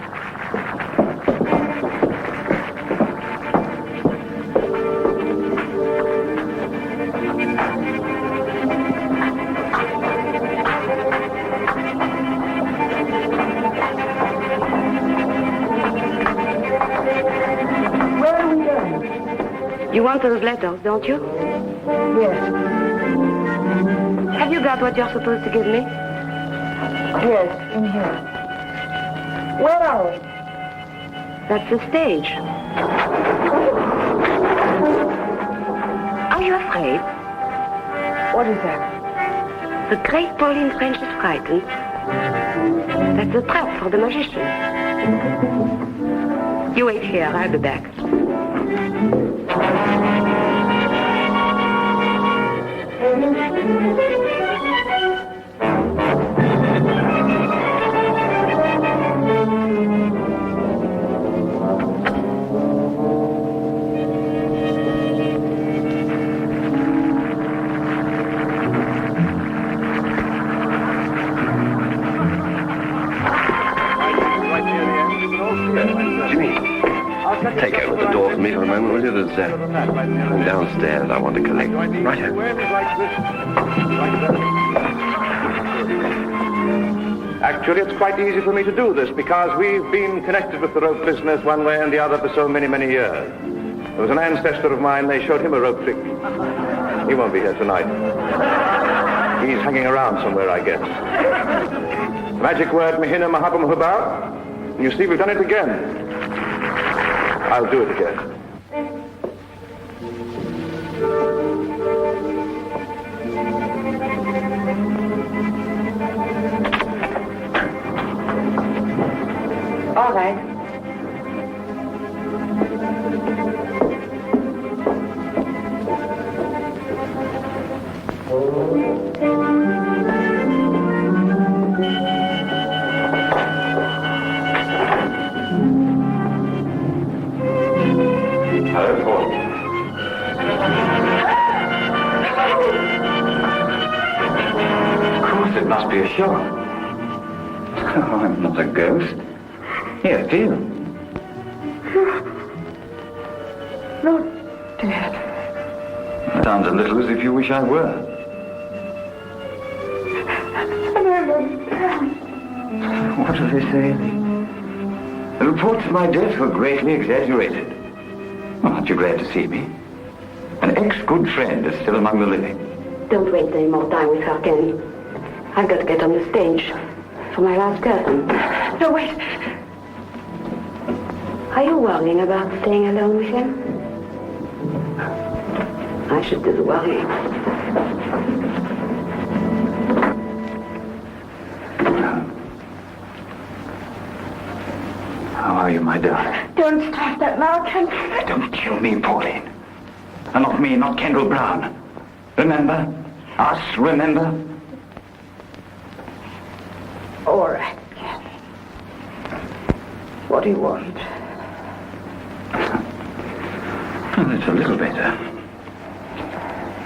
You want those letters, don't you? Yes. Have you got what you're supposed to give me? Yes, in here. Where are we? That's the stage. Are you afraid? What is that? The great Pauline French is frightened. That's a trap for the magician. You wait here, I'll be back. Take over the door for me for a moment, will you? There's something downstairs I want to collect. Right here. Actually, it's quite easy for me to do this because we've been connected with the rope business one way and the other for so many, many years. There was an ancestor of mine, they showed him a rope trick. He won't be here tonight. He's hanging around somewhere, I guess. Magic word, Mahina Mahabam Hubar. You see, we've done it again. I'll do it again. All right. It must be a shock. Oh, I'm not a ghost. Here, feel. Not dead. Sounds a little as if you wish I were. What do they say? The reports of my death were greatly exaggerated. Well, aren't you glad to see me? An ex-good friend is still among the living. Don't waste any more time with her, Ken. I've got to get on the stage for my last curtain. No, wait. Are you worrying about staying alone with him? I should do the worrying. How are you, my darling? Don't start that now, Ken. Don't kill me, Pauline. And not me, not Kendall Brown. Remember? Us, remember? All right, Ken. What do you want? Well, that's a little better.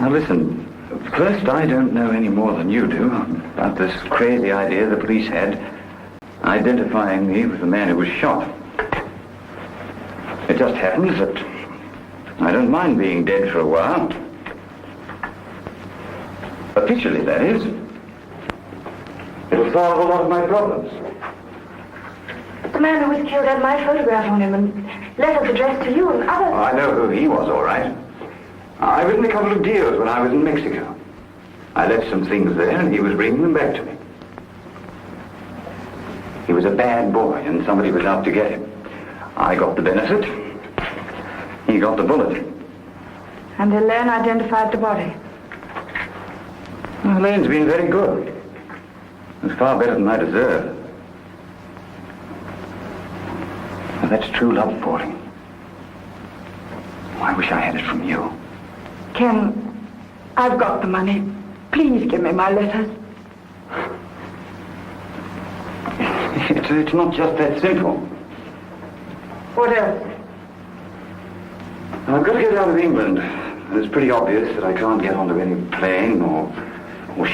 Now listen, first, I don't know any more than you do about this crazy idea the police had identifying me with the man who was shot. It just happens that I don't mind being dead for a while. Officially, that is. It'll solve a lot of my problems. The man who was killed had my photograph on him and letters addressed to you and others. Oh, I know who he was, all right. I've written a couple of deals when I was in Mexico. I left some things there and he was bringing them back to me. He was a bad boy and somebody was out to get him. I got the benefit. He got the bullet. And Elaine identified the body. Well, Elaine's been very good. It was far better than I deserved. Well, that's true love, Pauline. I wish I had it from you. Ken, I've got the money. Please give me my letters. It's not just that simple. What else? I've got to get out of England. And it's pretty obvious that I can't get onto any plane or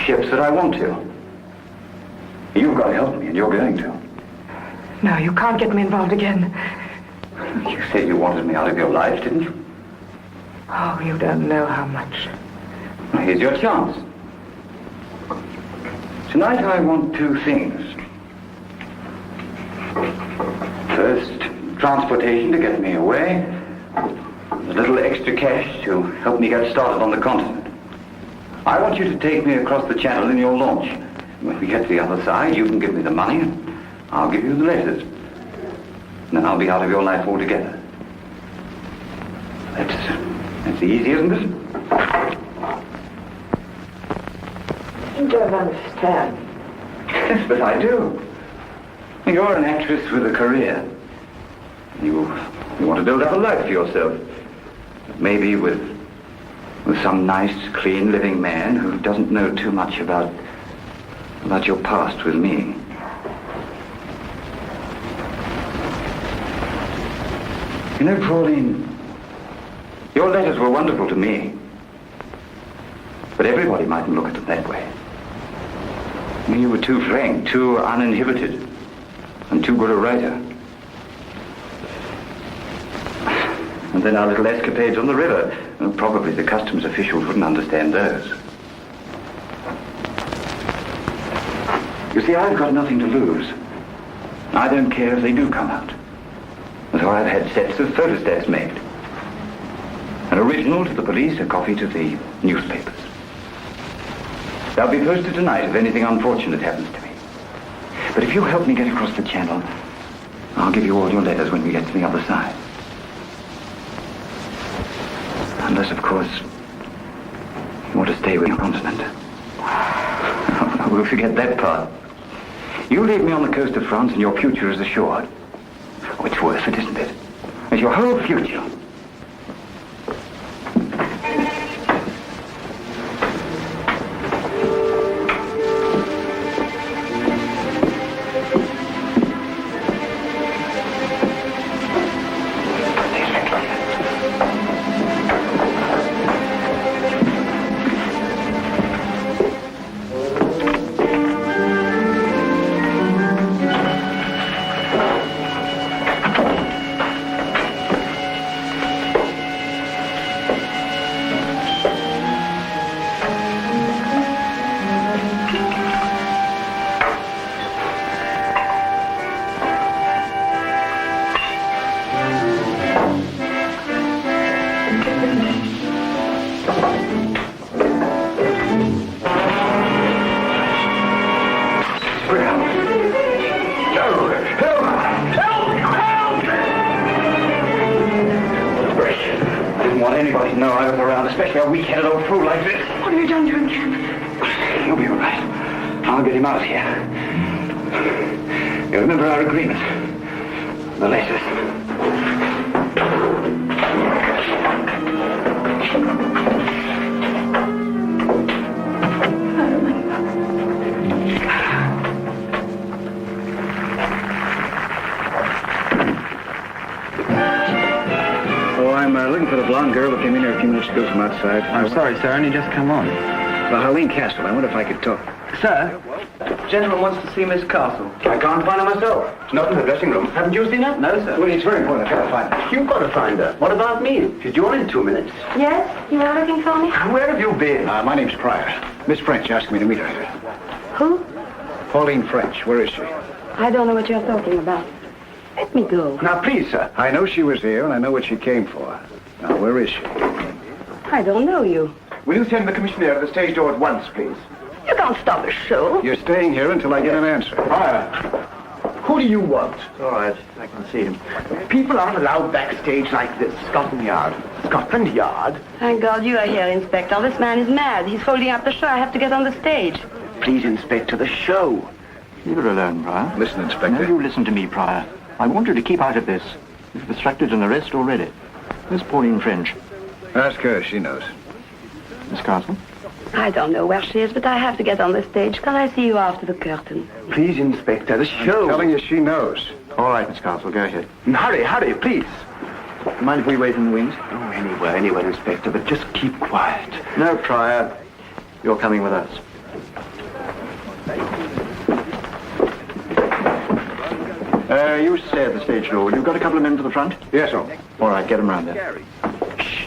ships that I want to. You've got to help me, and you're going to. No, you can't get me involved again. You said you wanted me out of your life, didn't you? Oh, you don't know how much. Well, here's your chance. Tonight I want two things. First, transportation to get me away. A little extra cash to help me get started on the continent. I want you to take me across the channel in your launch. When we get to the other side, you can give me the money, and I'll give you the letters. And then I'll be out of your life altogether. That's easy, isn't it? You don't understand. Yes, but I do. You're an actress with a career. You want to build up a life for yourself. Maybe with some nice, clean, living man who doesn't know too much about your past with me. You know, Pauline, your letters were wonderful to me. But everybody mightn't look at them that way. I mean, you were too frank, too uninhibited, and too good a writer. And then our little escapades on the river. Well, probably the customs officials wouldn't understand those. You see, I've got nothing to lose. I don't care if they do come out. And so I've had sets of photostats made. An original to the police, a copy to the newspapers. They'll be posted tonight if anything unfortunate happens to me. But if you help me get across the channel, I'll give you all your letters when we get to the other side. Unless, of course, you want to stay with your continent. Oh, we'll forget that part. You leave me on the coast of France and your future is assured. Oh, it's worth it, isn't it? It's your whole future. I'm sorry, sir. Only just come on. Well, Helene Castle, I wonder if I could talk. Sir, gentleman wants to see Miss Castle. I can't find her myself. Not in the dressing room. Haven't you seen her? No, sir. Well, it's very important. I've got to find her. You've got to find her. What about me? She's due in 2 minutes. Yes? You are looking for me? Where have you been? My name's Pryor. Miss French asked me to meet her here. Who? Pauline French. Where is she? I don't know what you're talking about. Let me go. Now, please, sir. I know she was here, and I know what she came for. Now, where is she? I don't know you. Will you send the commissioner to the stage door at once, please? You can't stop a show. You're staying here until I get an answer. Pryor, who do you want? All right, I can see him. People aren't allowed backstage like this. Scotland Yard. Scotland Yard? Thank God you are here, Inspector. This man is mad. He's holding up the show. I have to get on the stage. Please, Inspector, the show. Leave her alone, Pryor. Listen, Inspector. No, you listen to me, Pryor. I want you to keep out of this. You've obstructed an arrest already. Miss Pauline French. Ask her. She knows. Miss Castle? I don't know where she is, but I have to get on the stage. Can I see you after the curtain? Please, Inspector, the show. I'm telling you, she knows. All right, Miss Castle, go ahead. Hurry, please. Mind if we wait in the wings? Oh, anywhere, Inspector, but just keep quiet. No, Pryor. You're coming with us. You stay at the stage door. You've got a couple of men to the front? Yes, sir. All right, get them round there. Shh.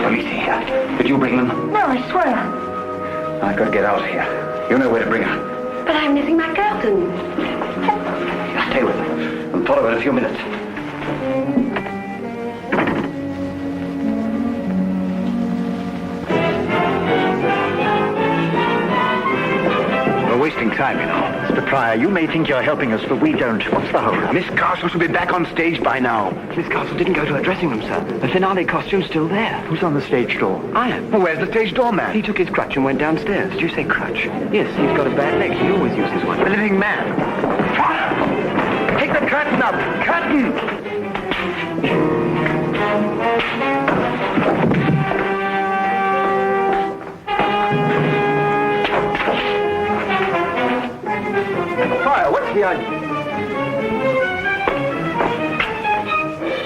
Police here. Did you bring them? No, I swear. I've got to get out of here. You know where to bring her. But I'm missing my curtain. Stay with Follow in a few minutes. We're wasting time, you know. Mr. Pryor, you may think you're helping us, but we don't. What's the hold? Miss Castle should be back on stage by now. Miss Castle didn't go to her dressing room, sir. The finale costume's still there. Who's on the stage door? I am. Well, where's the stage doorman? He took his crutch and went downstairs. Did you say crutch? Yes, he's got a bad leg. He always uses one. The living man. Take the curtain up. Curtain! Fire, what's the idea?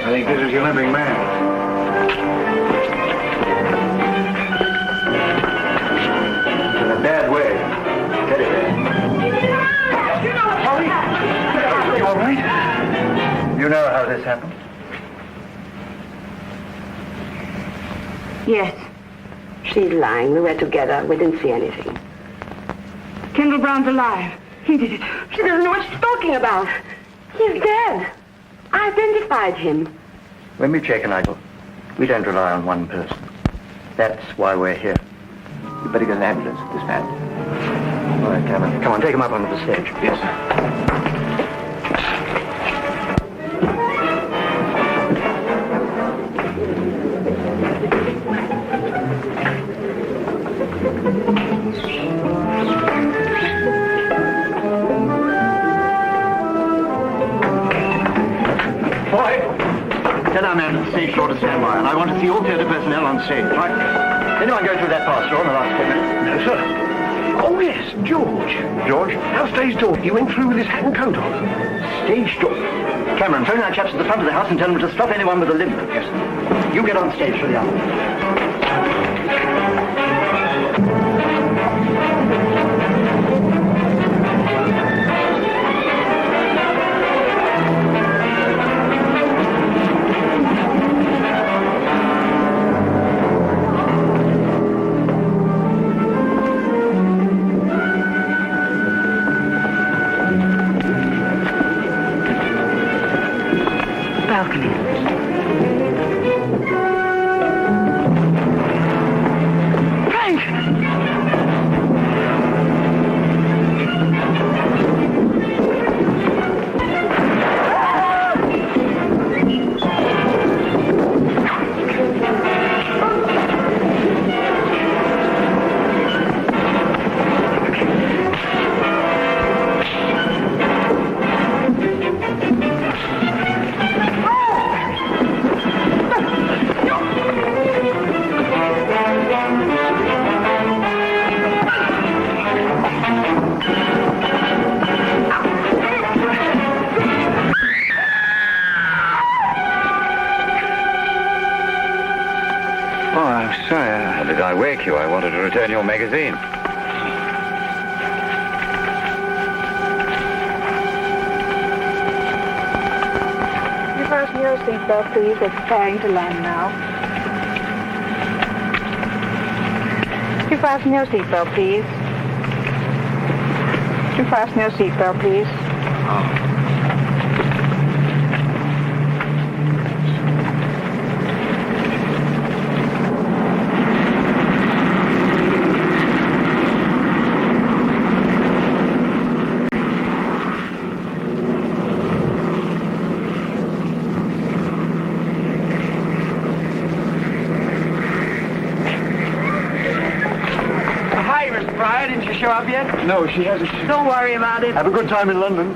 I think this is your living man. In a bad way. Get it there. You all right? You know how this happened? Yes. She's lying. We were together. We didn't see anything. Kendall Brown's alive. He did it. She doesn't know what she's talking about. He's dead. I identified him. When we check an idol, we don't rely on one person. That's why we're here. You better get an ambulance for this man. All right, Cameron. Come on, take him up onto the stage. Yes, sir. Tell our man at the stage door to stand by, and I want to see all theatre personnel on stage. Right? Anyone go through that pass door in the last 10 minutes? No, sir. Oh, yes, George. George? Our stage door. He went through with his hat and coat on. Stage door? Cameron, phone our chaps at the front of the house and tell them to stop anyone with a limp. Yes, sir. You get on stage for the hour. Did I wake you? I wanted to return your magazine. Can you fasten your seatbelt, please? We're preparing to land now. Can you fasten your seatbelt, please? Can you fasten your seatbelt, please? Oh. Didn't you show up yet? No, she hasn't. Don't worry about it. Have a good time in London.